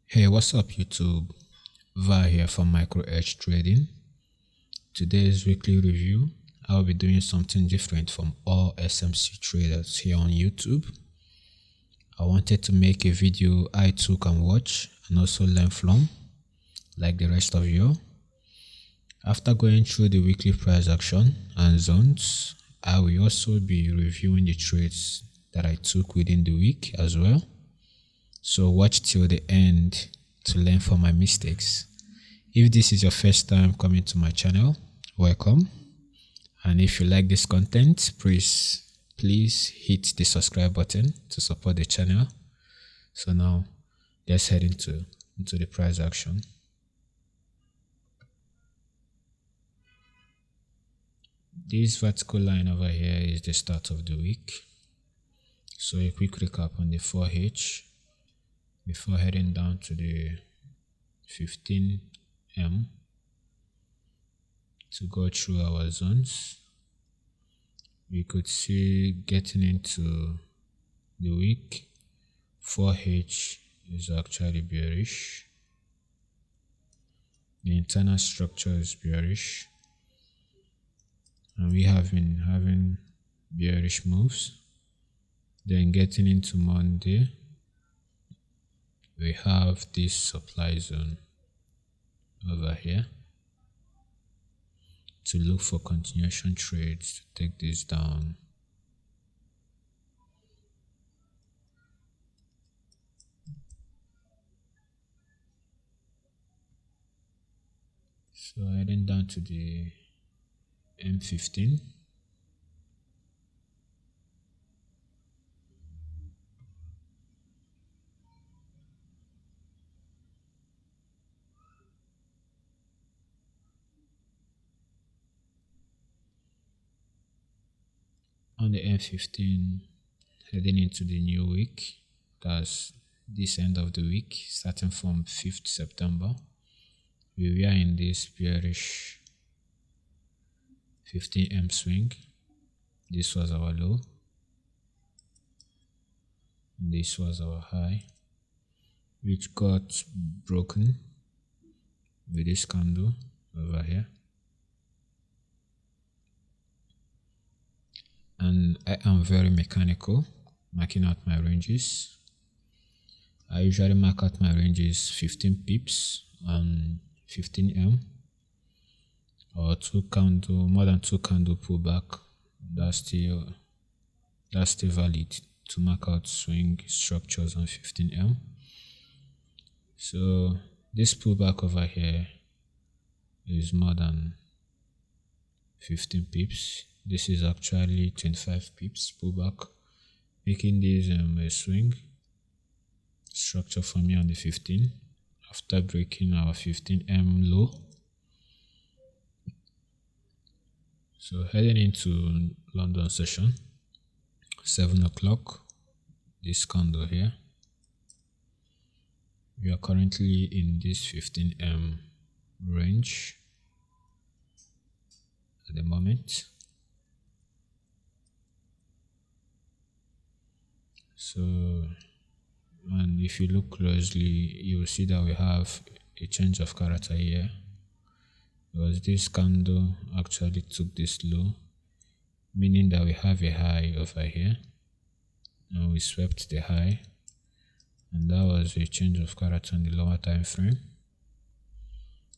Hey, what's up YouTube? Va here from Micro Edge Trading. Today's weekly review, I'll be doing something different from all SMC traders here on YouTube. I wanted to make a video I too can watch and also learn from, like the rest of you. After going through the weekly price action and zones, I will also be reviewing the trades that I took within the week as well. So watch till the end to learn from my mistakes. If this is your first time coming to my channel, welcome. And if you like this content, please hit the subscribe button to support the channel. So now let's head into the price action. This vertical line over here is the start of the week. So a quick recap on the 4H before heading down to the 15M to go through our zones. We could see getting into the week, 4H is actually bearish. The internal structure is bearish, and we have been having bearish moves. Then getting into Monday, we have this supply zone over here to look for continuation trades to take this down. So heading down to the M15. On the M15, heading into the new week, that's this end of the week, starting from 5th September, we were in this bearish 15M swing. This was our low, and this was our high, which got broken with this candle over here. And I am very mechanical marking out my ranges. I usually mark out my ranges 15 pips on 15M or more than two candle pullback. That's still valid to mark out swing structures on 15M. So this pullback over here is more than 15 pips. This is actually 25 pips pullback, making this a swing structure for me on the 15 after breaking our 15M low. So heading into London session, 7 o'clock, this candle here. We are currently in this 15M range at the moment. So, and if you look closely, you will see that we have a change of character here, because this candle actually took this low, meaning that we have a high over here, and we swept the high, and that was a change of character in the lower time frame.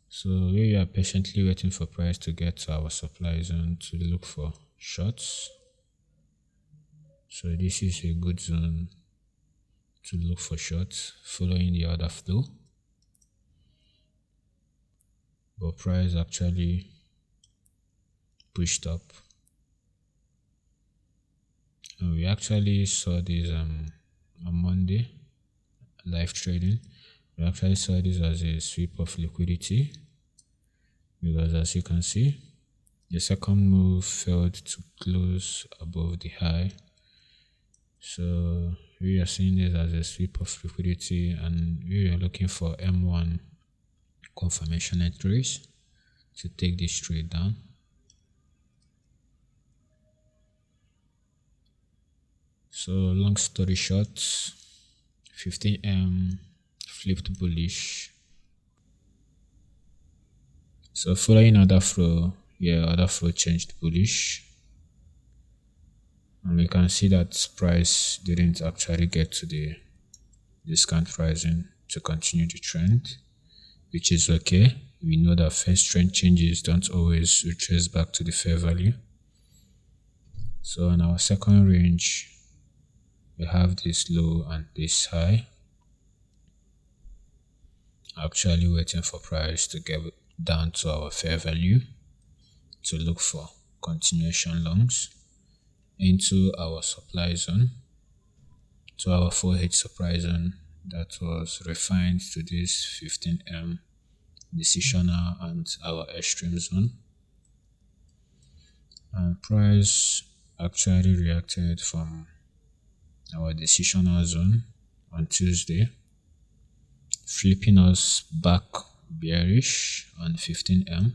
So we are patiently waiting for price to get to our supply zone to look for shorts. So this is a good zone to look for shorts following the order flow. But price actually pushed up. And we actually saw this on Monday, live trading. We actually saw this as a sweep of liquidity, because as you can see, the second move failed to close above the high. So we are seeing this as a sweep of liquidity, and we are looking for M1 confirmation entries to take this trade down. So long story short, 15M flipped bullish. So following other flow, other flow changed bullish. And we can see that price didn't actually get to the discount pricing to continue the trend, which is okay. We know that first trend changes don't always retrace back to the fair value. So in our second range, we have this low and this high. Actually waiting for price to get down to our fair value to look for continuation longs into our supply zone, to our 4H supply zone that was refined to this 15M decisional and our extreme zone. And price actually reacted from our decisional zone on Tuesday, flipping us back bearish on 15M.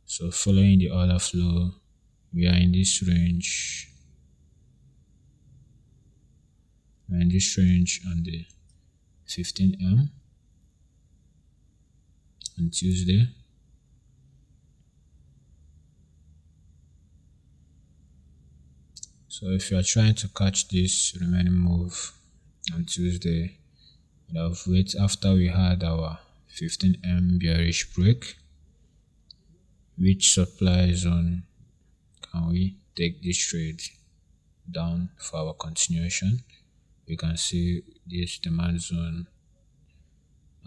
So following the order flow, we are in this range. We're in this range on the 15M on Tuesday. So if you are trying to catch this remaining move on Tuesday, you have wait after we had our 15M bearish break. Which supply zone can we take this trade down for our continuation? We can see this demand zone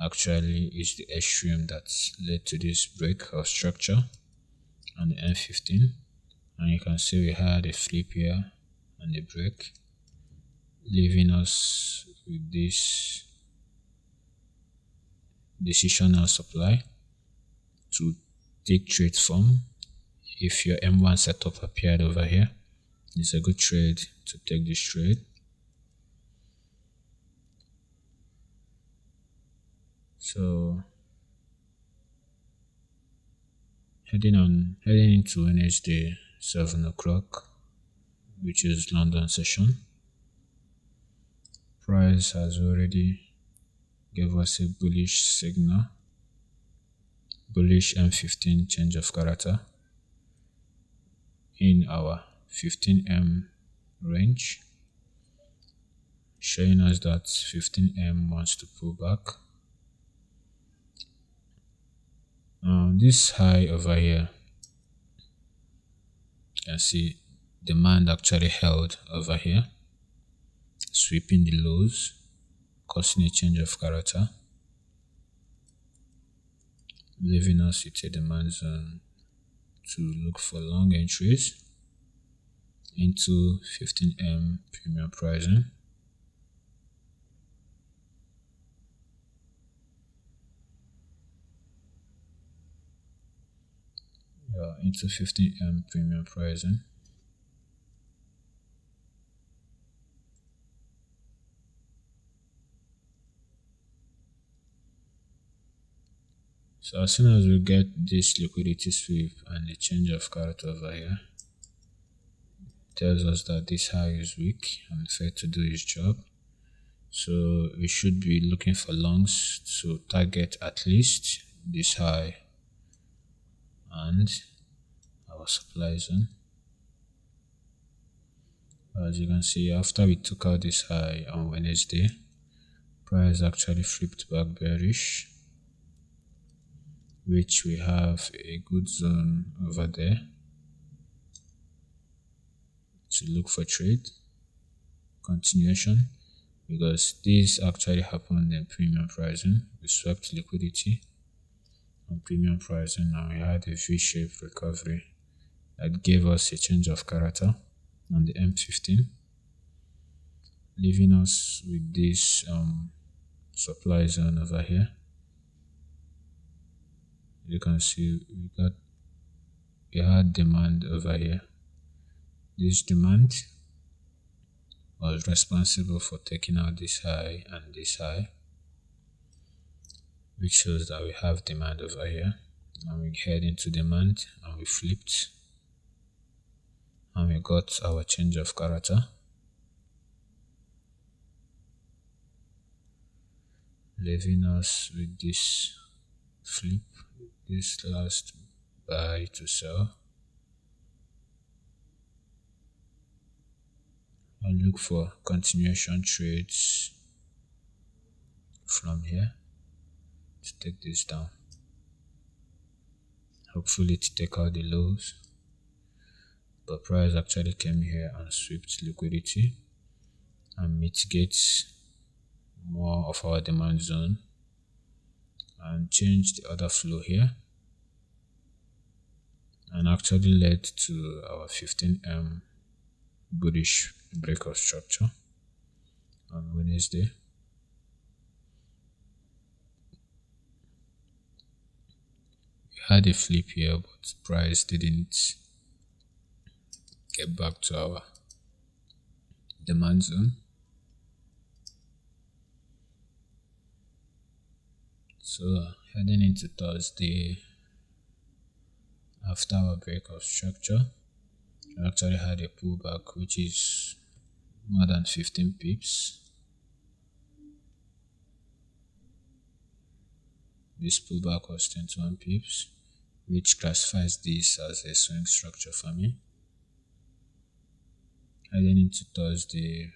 actually is the extreme that led to this break of structure on the M15, and you can see we had a flip here and a break, leaving us with this decisional supply to take trades from. If your M1 setup appeared over here, it's a good trade to take this trade. So heading into Wednesday 7 o'clock, which is London session, price has already gave us a bullish signal, bullish M15 change of character in our 15M range, showing us that 15M wants to pull back. Now this high over here, you can see demand actually held over here, sweeping the lows, causing a change of character, leaving us with a demand zone to look for long entries into 15M premium pricing. Into 15M premium pricing. So as soon as we get this liquidity sweep and the change of character over here, tells us that this high is weak and failed to do its job. So we should be looking for longs to target at least this high and our supply zone. As you can see, after we took out this high on Wednesday, price actually flipped back bearish, which we have a good zone over there to look for trade continuation, because this actually happened in premium pricing. We swept liquidity on premium pricing and we had a V-shaped recovery that gave us a change of character on the M15, leaving us with this supply zone over here. You can see we had demand over here. This demand was responsible for taking out this high and this high, which shows that we have demand over here. And we head into demand and we flipped and we got our change of character. leaving us with this flip, this last buy to sell, and look for continuation trades from here to take this down. Hopefully to take out the lows, but price actually came here and swept liquidity and mitigates more of our demand zone and changed the order flow here, and actually led to our 15M bullish breakout structure on Wednesday. We had a flip here, but price didn't get back to our demand zone. So heading into Thursday, after our breakout structure, we actually had a pullback which is more than 15 pips. This pullback was 21 pips, which classifies this as a swing structure for me. Heading into Thursday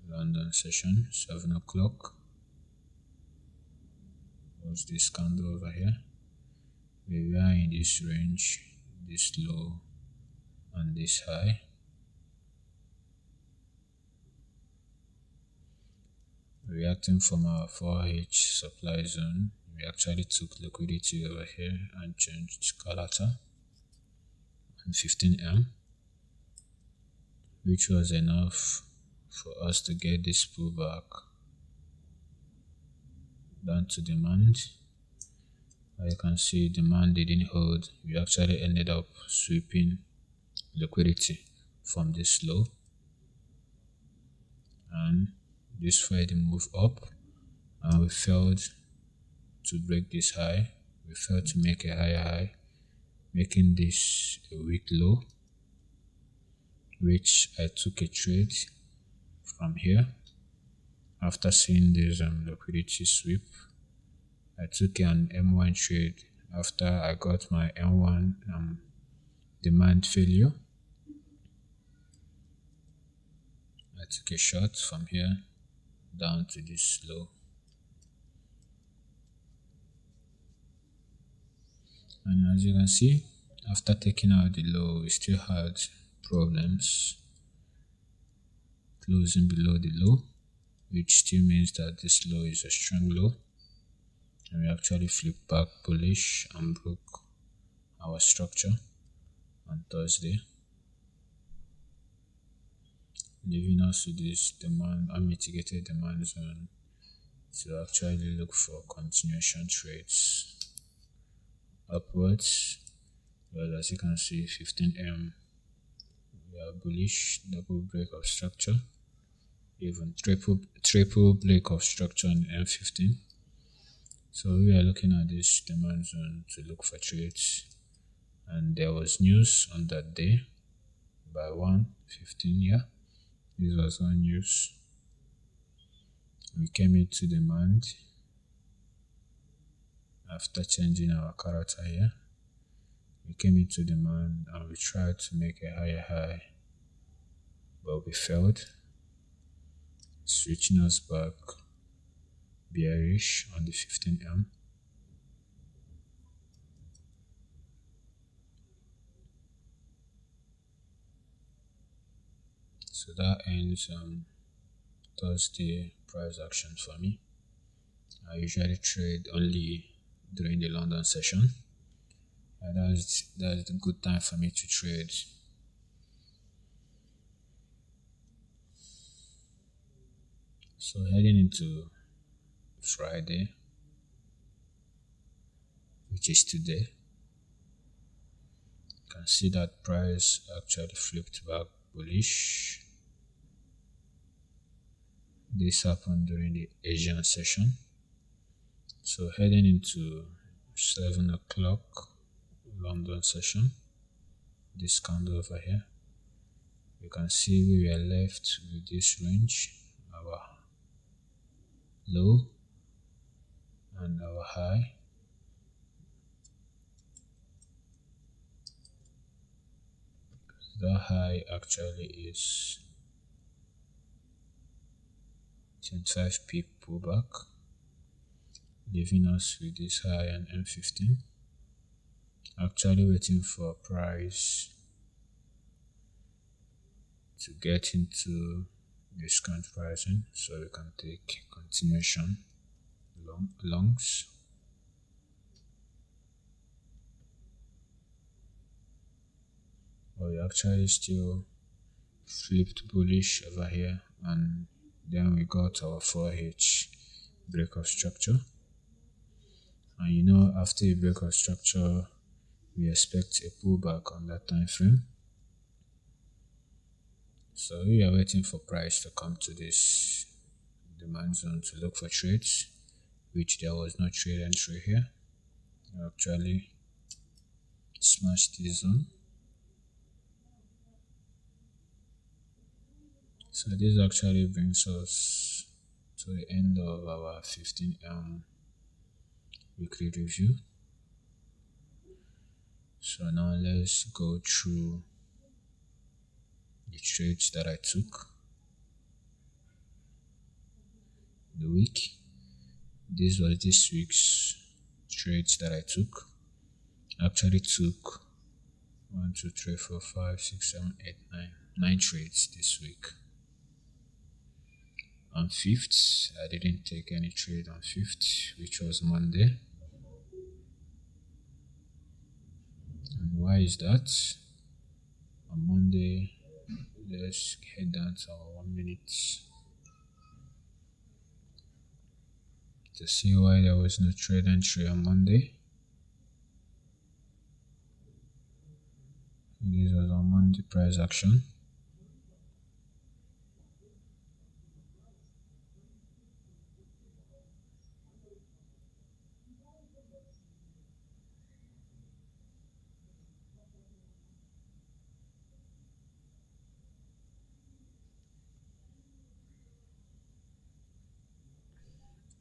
London session, 7 o'clock, was this candle over here. We were in this range, this low and this high. Reacting from our 4H supply zone, we actually took liquidity over here and changed collateral on 15M, which was enough for us to get this pullback down to demand. As you can see, demand didn't hold. We actually ended up sweeping liquidity from this low, and this Friday move up, and we failed to break this high. We failed to make a higher high, making this a weak low, which I took a trade from here. After seeing this liquidity sweep, I took an M1 trade after I got my M1 demand failure. I took a shot from here down to this low, and as you can see, after taking out the low, we still had problems closing below the low, which still means that this low is a strong low, and we actually flipped back bullish and broke our structure on Thursday, leaving us with this demand, unmitigated demand zone to actually look for continuation trades upwards. Well, as you can see, 15M, we are bullish, double break of structure, even triple break of structure on M15. So we are looking at this demand zone to look for trades, and there was news on that day by 1:15. Yeah, this was one news. We came into demand after changing our character here. We came into demand and we tried to make a higher high, but we failed, switching us back bearish on the 15M. So that ends Thursday price action for me. I usually trade only during the London session, and that's a good time for me to trade. So heading into Friday, which is today, you can see that price actually flipped back bullish. This happened during the Asian session. So heading into 7 o'clock London session, this candle over here, you can see we were left with this range, our low high. That high actually is 25 pip pullback, leaving us with this high and M15. Actually waiting for price to get into discount pricing so we can take continuation longs. But we actually still flipped bullish over here, and then we got our 4H break of structure. And you know, after a break of structure, we expect a pullback on that time frame. So we are waiting for price to come to this demand zone to look for trades, which there was no trade entry here. We actually smashed this zone. So this actually brings us to the end of our 15M weekly review. So now let's go through the trades that I took the week. This was this week's trades that I took. I actually took 1, 2, 3, 4, 5, 6, 7, 8, 9 trades this week. On 5th, I didn't take any trade on 5th, which was Monday. And why is that? On Monday, let's head down to our 1 minute to see why there was no trade entry on Monday. This was on Monday price action.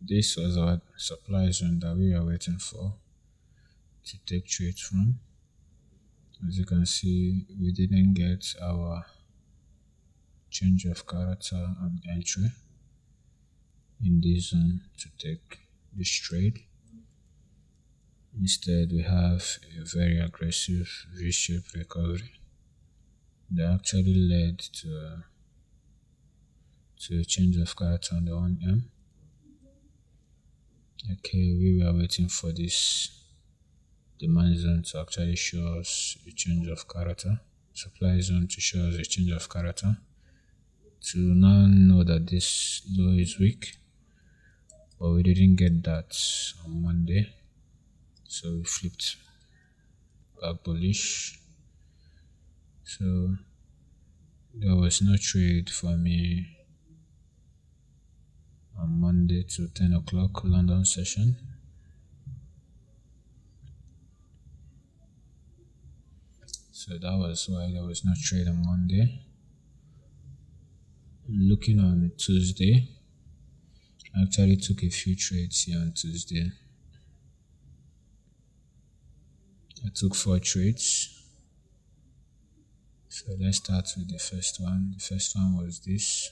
This was our supply zone that we were waiting for to take trades from. As you can see, we didn't get our change of character and entry in this zone to take this trade. Instead, we have a very aggressive V-shaped recovery that actually led to a change of character on the 1M. Okay, we were waiting for this demand zone to actually show us a change of character, supply zone to show us a change of character, to now know that this low is weak, but we didn't get that on Monday, so we flipped back bullish. So there was no trade for me on Monday to 10 o'clock London session. So that was why there was no trade on Monday. Looking on Tuesday, I actually took a few trades here on Tuesday. I took 4 trades. So let's start with the first one. The first one was this.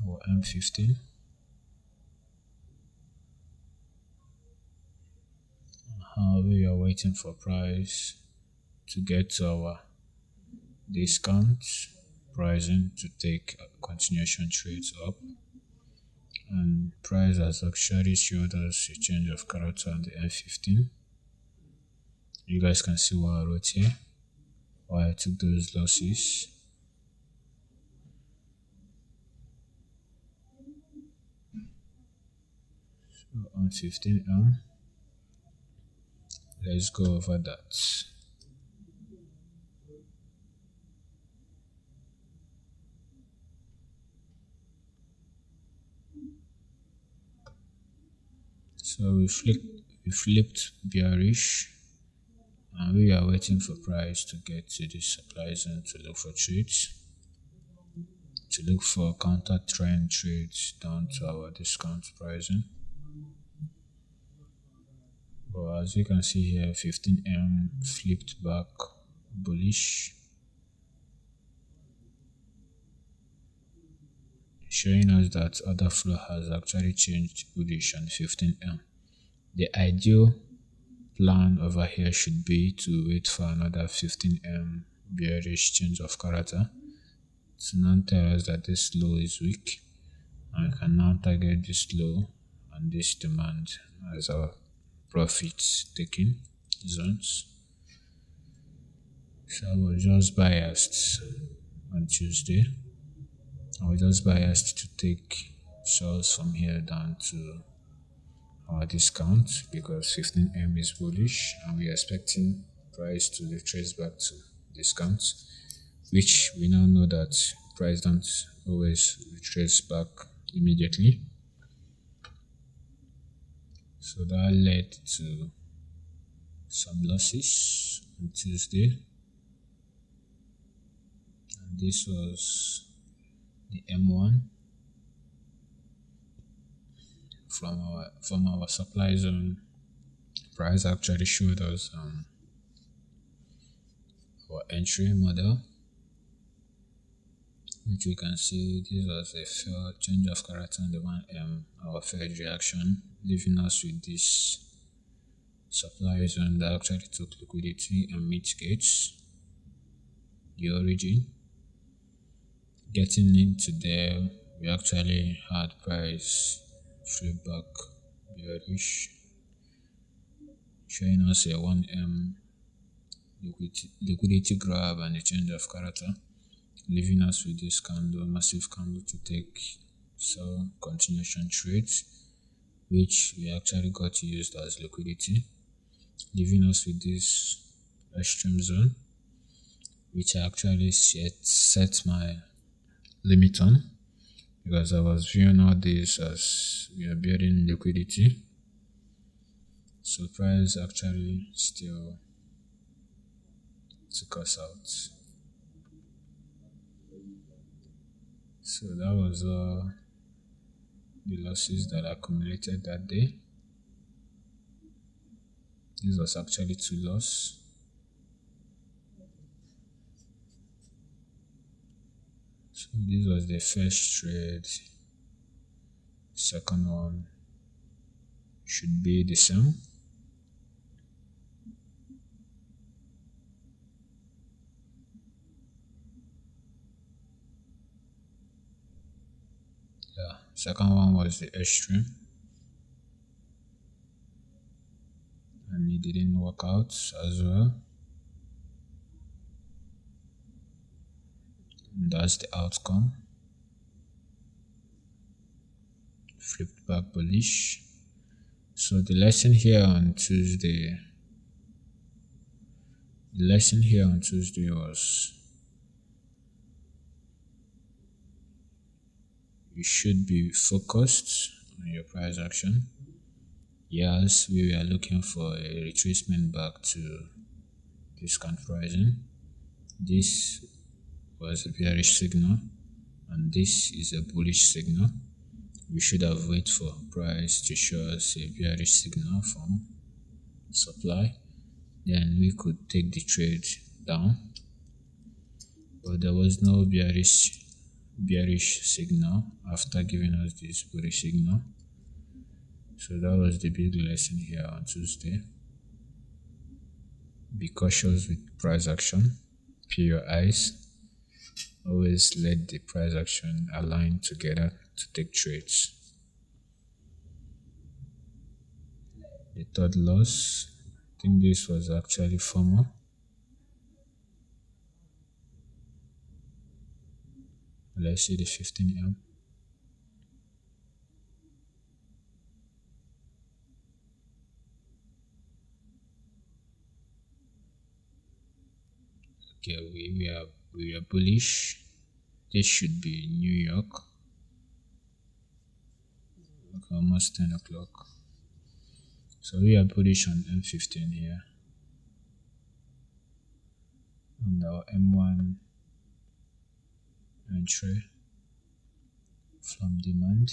Or M15. We are waiting for price to get to our discount pricing to take continuation trades up, and price has actually showed us a change of character on the M15. You guys can see what I wrote here, why I took those losses. So on 15M, let's go over that. So we flipped bearish and we are waiting for price to get to this supply zone to look for trades, to look for counter trend trades down to our discount pricing. But as you can see here, 15M flipped back bullish, showing us that order flow has actually changed bullish on 15M. The ideal plan over here should be to wait for another 15M bearish change of character to now tell us that this low is weak, and we can now target this low and this demand as our profit taking zones. So I was just biased on Tuesday. I was just biased to take sales from here down to our discount because 15M is bullish and we are expecting price to retrace back to discount, which we now know that price don't always retrace back immediately. So that led to some losses on Tuesday, and this was the M1 from our supply zone. Price actually showed us our entry model, which we can see this was a fair change of character on the 1M, our fair reaction, leaving us with this supply zone that actually took liquidity and mitigates the origin. Getting into there, we actually had price flip back bearish, showing us a 1M liquidity grab and a change of character, leaving us with this candle, massive candle to take some continuation trades, which we actually got used as liquidity, leaving us with this extreme zone, which I actually set my limit on because I was viewing all this as we are building liquidity. So price actually still took us out. So that was the losses that accumulated that day. This was actually 2 losses. So this was the first trade. Second one should be the same. Yeah, second one was the extreme, and it didn't work out as well. And that's the outcome. Flipped back bullish. So the lesson here on Tuesday was you should be focused on your price action. Yes, we were looking for a retracement back to discount pricing. This was a bearish signal and this is a bullish signal. We should have waited for price to show us a bearish signal from supply, then we could take the trade down, but there was no bearish signal after giving us this bullish signal. So that was the big lesson here on Tuesday. Be cautious with price action. Peel your eyes. Always let the price action align together to take trades. The third loss, I think this was actually FOMO. Let's see the 15M. Okay, we are bullish. This should be New York. Okay, almost 10 o'clock. So we are bullish on M15 here. on our M1 entry from demand.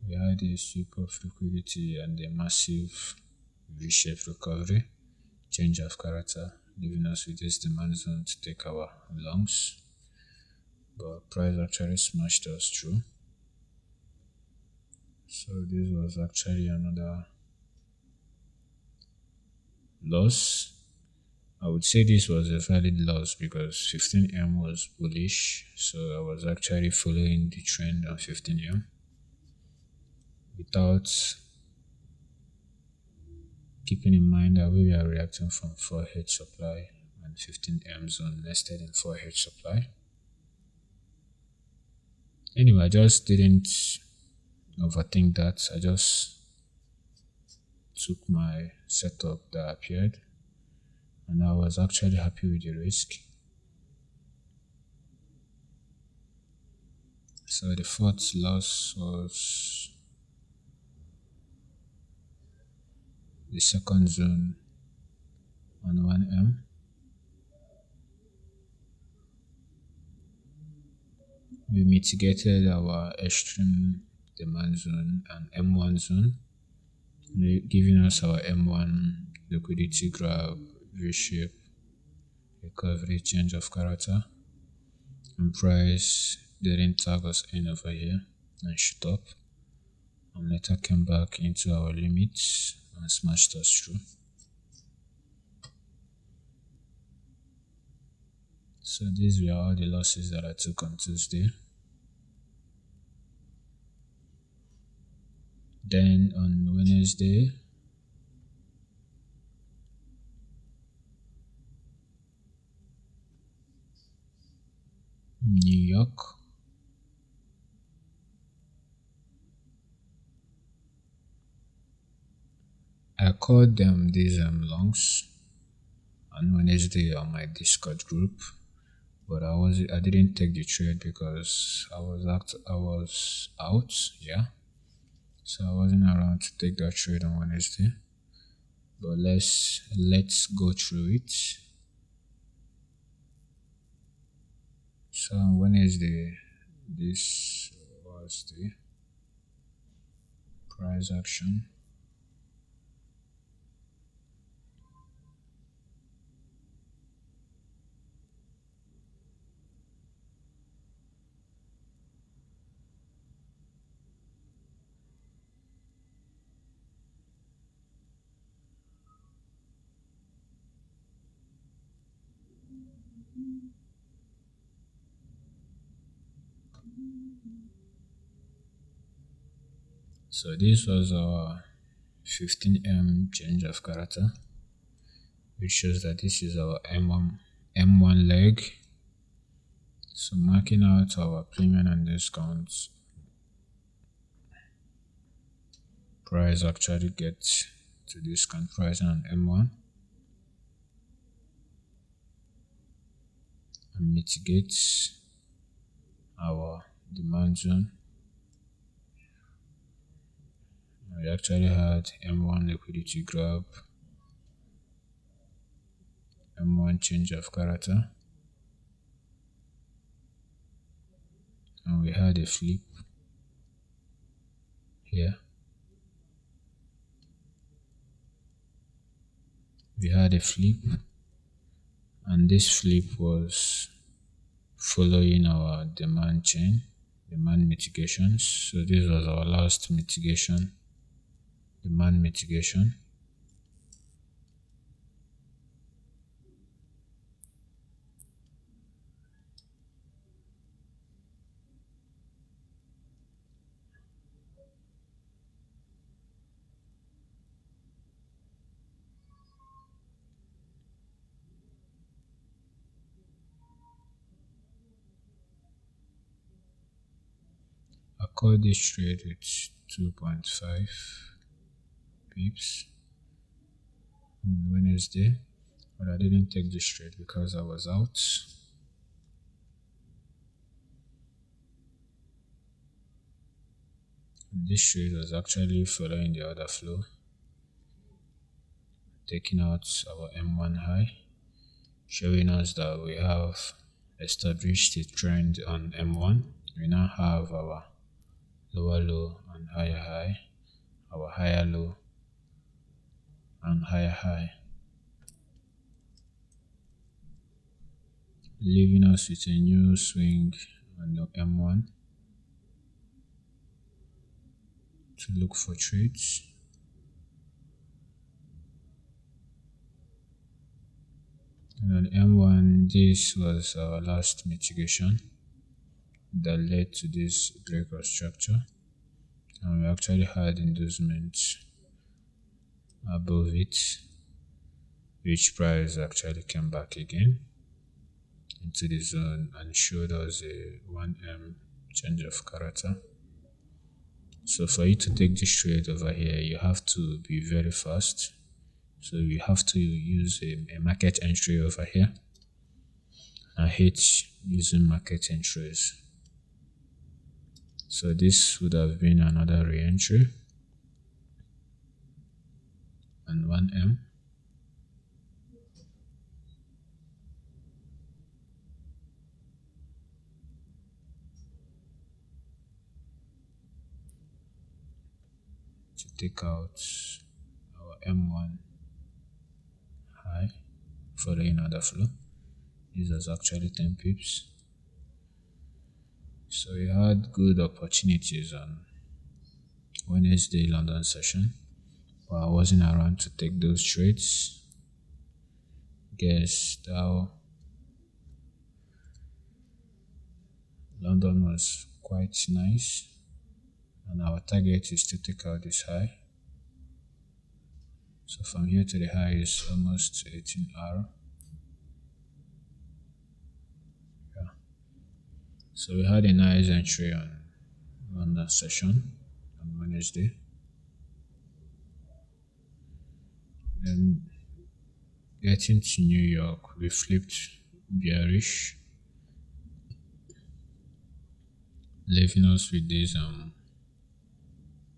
We had a sweep of liquidity and a massive V-shaped recovery, change of character, leaving us with this demand zone to take our longs. But price actually smashed us through. So this was actually another loss. I would say this was a valid loss because 15M was bullish, so I was actually following the trend on 15M without keeping in mind that we are reacting from 4H supply and 15M zone nested in 4H supply. Anyway, I just didn't overthink that. I just took my setup that appeared and I was actually happy with the risk. So the fourth loss was the second zone on 1M. We mitigated our extreme demand zone and M1 zone, giving us our M1 liquidity grab, V-shape, recovery, change of character, and price didn't tag us in over here and shoot up, and later came back into our limits and smashed us through. So these were all the losses that I took on Tuesday. Then on Wednesday, New York, I called them these longs on Wednesday on my Discord group, but I didn't take the trade because I was out, yeah. So I wasn't around to take that trade on Wednesday. But let's go through it. So on Wednesday, this was the price action. So this was our 15M change of character, which shows that this is our M1 leg. So marking out our premium and discounts, price actually gets to discount price on M1 and mitigates our demand zone. We actually had M1 liquidity grab, M1 change of character, and we had a flip here. We had a flip, and this flip was following our demand chain, demand mitigations. So this was our last mitigation, demand mitigation. I called this trade with 2.5 pips on Wednesday, but I didn't take this trade because I was out. And this trade was actually following the order flow. taking out our M1 high, showing us that we have established a trend on M1. We now have our lower low and higher high, our higher low and higher high, leaving us with a new swing on the M1 to look for trades. And on M1, this was our last mitigation that led to this breakout structure, and we actually had inducements above it, which price actually came back again into the zone and showed us a 1M change of character. So for you to take this trade over here, you have to be very fast. So you have to use a market entry over here. I hate using market entries. So this would have been another re-entry and 1M. To take out our M1 high following other flow. This was actually 10 pips. So we had good opportunities on Wednesday London session, but I wasn't around to take those trades. Guess that London was quite nice, and our target is to take out this high. So from here to the high is almost 18R. Yeah. So we had a nice entry on London session on Wednesday. Then getting to New York, we flipped bearish, leaving us with this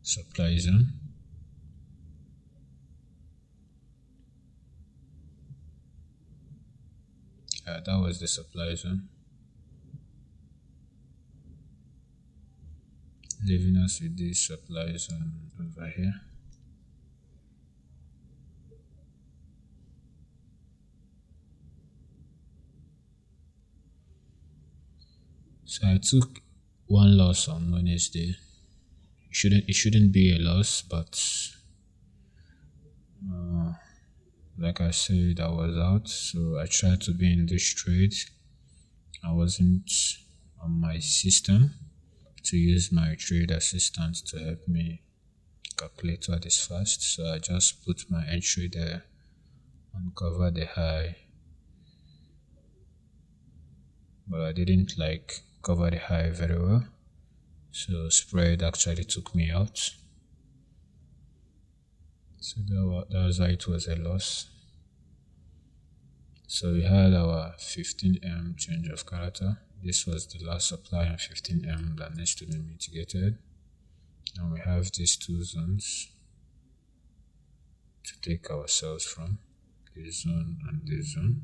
supply zone. That was the supply zone, leaving us with this supply zone over here. So I took one loss on Wednesday. It shouldn't be a loss, but like I said, I was out, so I tried to be in this trade. I wasn't on my system to use my trade assistant to help me calculate what is fast, so I just put my entry there and cover the high, but I didn't cover the high very well, so spread actually took me out. So that was why it was a loss. So we had our 15M change of character. This was the last supply on 15M that needs to be mitigated. And we have these two zones to take ourselves from, this zone and this zone.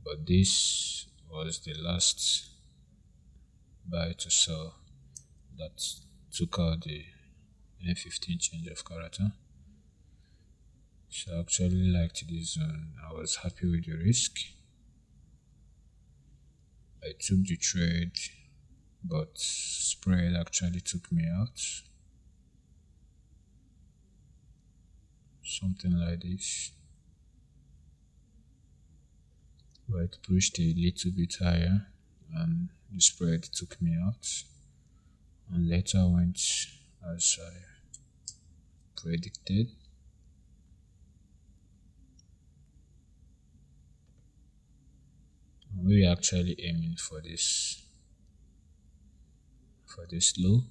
But this was the last buy to sell that took out the N15 change of character. So I actually liked this zone. I was happy with the risk. I took the trade, but spread actually took me out. Something like this. But it pushed a little bit higher and the spread took me out. And later went as I predicted. We are actually aiming for this low,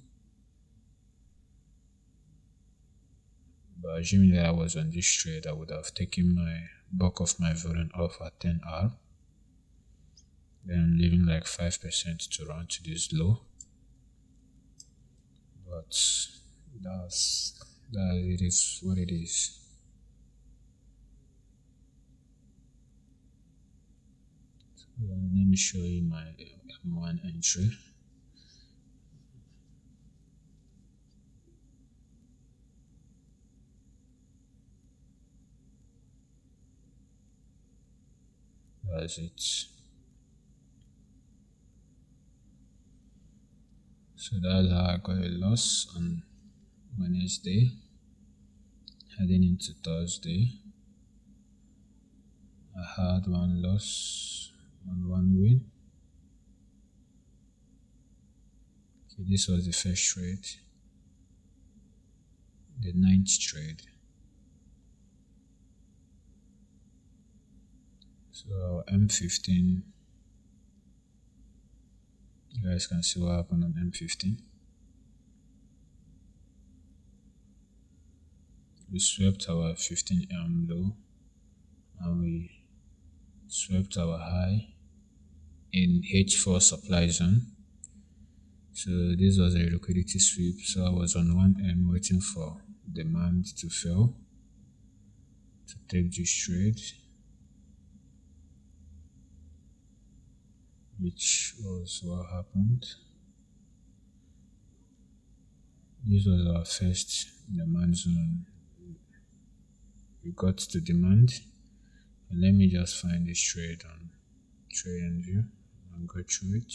but assuming that I was on this trade, I would have taken my bulk of my volume off at 10R, then leaving 5% to run to this low. But That it is what it is. Let me show you my M1 entry. That's it. So that's how I got a loss on Wednesday, heading into Thursday. I had one loss and one win. Okay, this was the first trade, the ninth trade. So M15, you guys can see what happened on M15. We swept our 15M low and we swept our high in H4 supply zone. So this was a liquidity sweep. So I was on 1M waiting for demand to fail to take this trade, which was what happened. This was our first demand zone. We got to demand. And let me just find this trade on TradingView and go through it.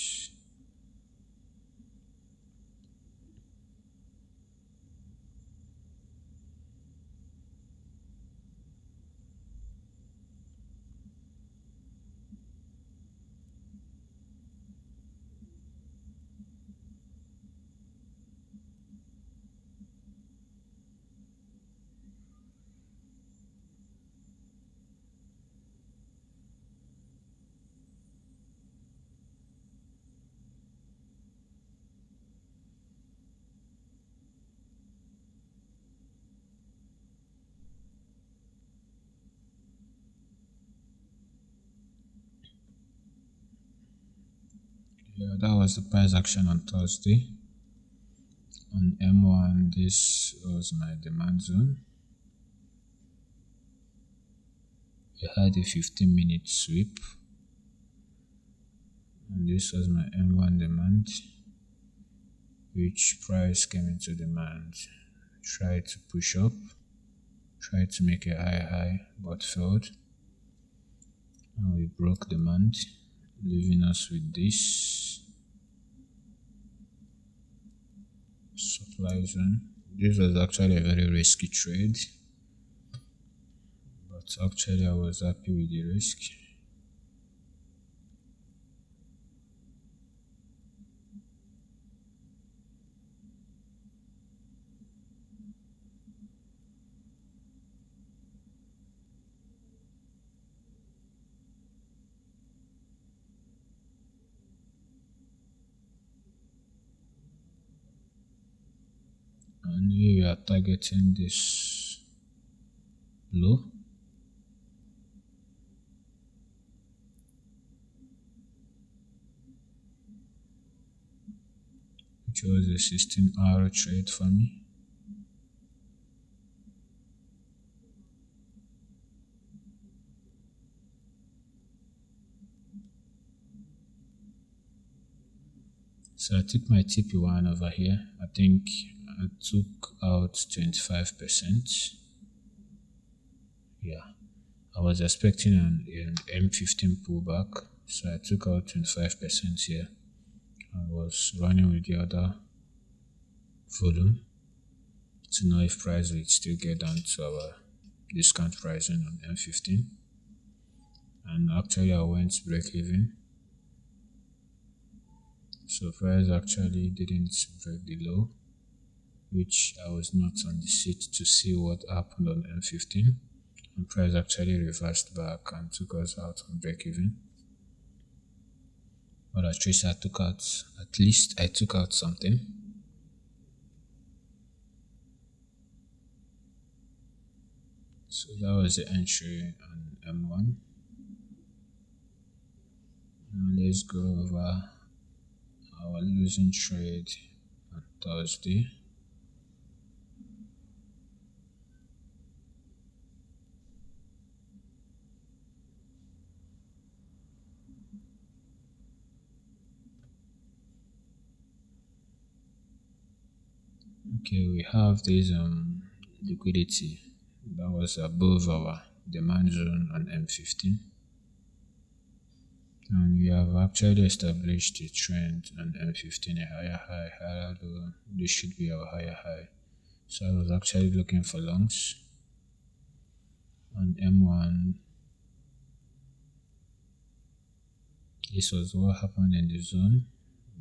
Yeah, that was the price action on Thursday. On M1, this was my demand zone. We had a 15-minute sweep, and this was my M1 demand, which price came into demand. Tried to push up, tried to make a high, but failed. And we broke demand, leaving us with this supply zone. This was actually a very risky trade, but actually I was happy with the risk. And we are targeting this low, which was a 16-hour trade for me. So I took my TP1 over here. I think I took out 25%. Yeah, I was expecting an M15 pullback, so I took out 25% here. I was running with the other volume to know if price will still get down to our discount pricing on M15. And actually I went break even. So price actually didn't break the low, which I was not on the seat to see what happened on M15. And price actually reversed back and took us out on break even. But at least I took out something. So that was the entry on M1. Now let's go over our losing trade on Thursday. Okay, we have this liquidity that was above our demand zone on M15, and we have actually established a trend on M15, a higher high, higher low. This should be our higher high. So I was actually looking for longs on M1. This was what happened in the zone.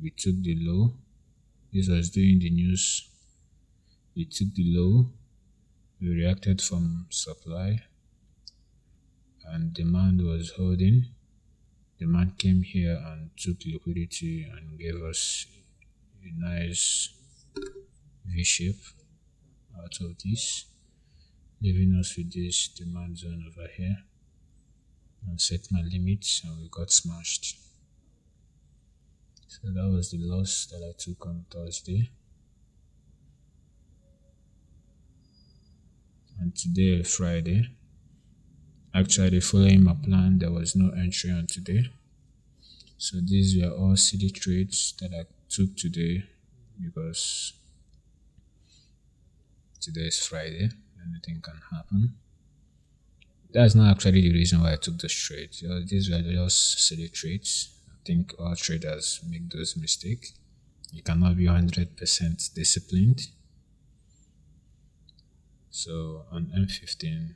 We took the low. This was during the news. We took the low. We reacted from supply, and demand was holding. Demand came here and took liquidity and gave us a nice V shape out of this, leaving us with this demand zone over here. And set my limits, and we got smashed. So that was the loss that I took on Thursday. And today, Friday, actually following my plan, there was no entry on today. So these were all city trades that I took today because today is Friday. Anything can happen. That's not actually the reason why I took those trades. These were just silly trades. I think all traders make those mistakes. You cannot be 100% disciplined. So on M15,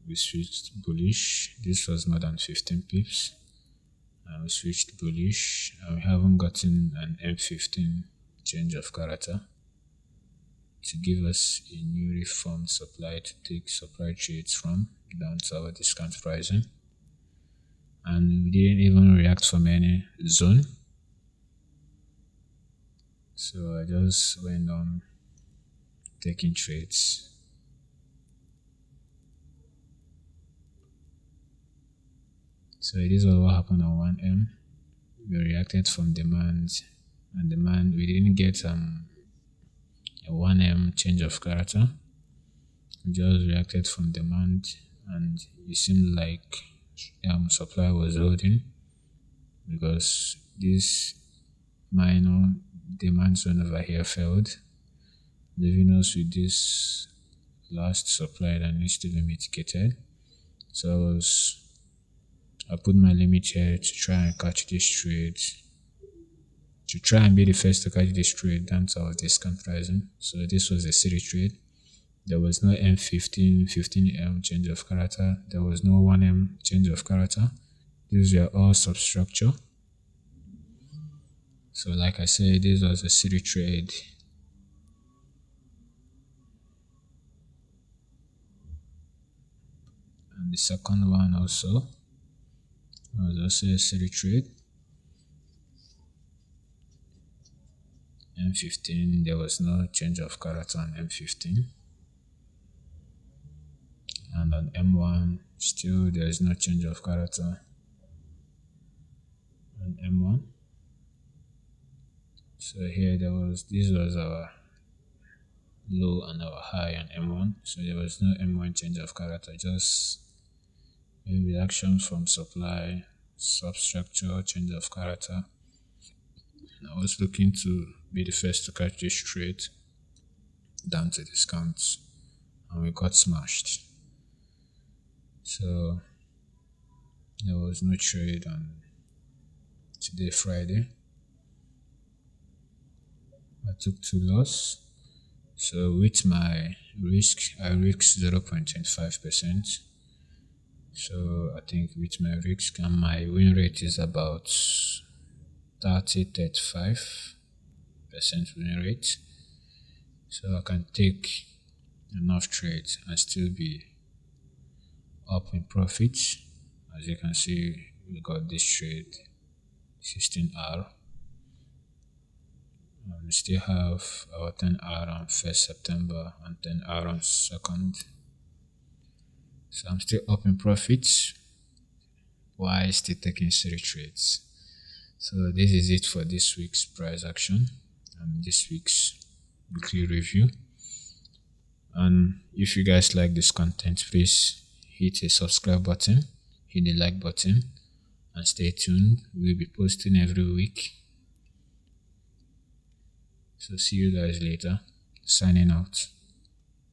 we switched bullish. This was more than 15 pips. And we switched bullish, and we haven't gotten an M15 change of character to give us a new reformed supply to take supply trades from down to our discount pricing. And we didn't even react from any zone. So I just went on taking trades. So this was what happened on 1M. We reacted from demand, and demand we didn't get a 1M change of character. We just reacted from demand, and it seemed like supply was holding because this minor demand zone over here failed, leaving us with this last supply that needs to be mitigated. So I put my limit here to try and catch this trade, to try and be the first to catch this trade down to our discount pricing. So this was a city trade. There was no M15, 15M change of character. There was no 1M change of character. These were all substructure. So like I said, this was a city trade. And the second one also was also a city trade. M15, there was no change of character on M15. And on M1, still there is no change of character on M1. So here this was our low and our high on M1. So there was no M1 change of character, just a reaction from supply, substructure, change of character. And I was looking to be the first to catch this trade down to discounts, and we got smashed. So there was no trade on today, Friday. I took 2 loss. So with my risk, I risked 0.25%. So I think with my risk, and my win rate is about 35% win rate. So I can take enough trades and still be up in profit. As you can see, we got this trade 16R. We still have our 10R on 1st September and 10R on 2nd. So I'm still up in profits while still taking 3 trades. So this is it for this week's price action and this week's weekly review. And if you guys like this content, please hit a subscribe button, hit the like button, and stay tuned. We'll be posting every week. So see you guys later. Signing out.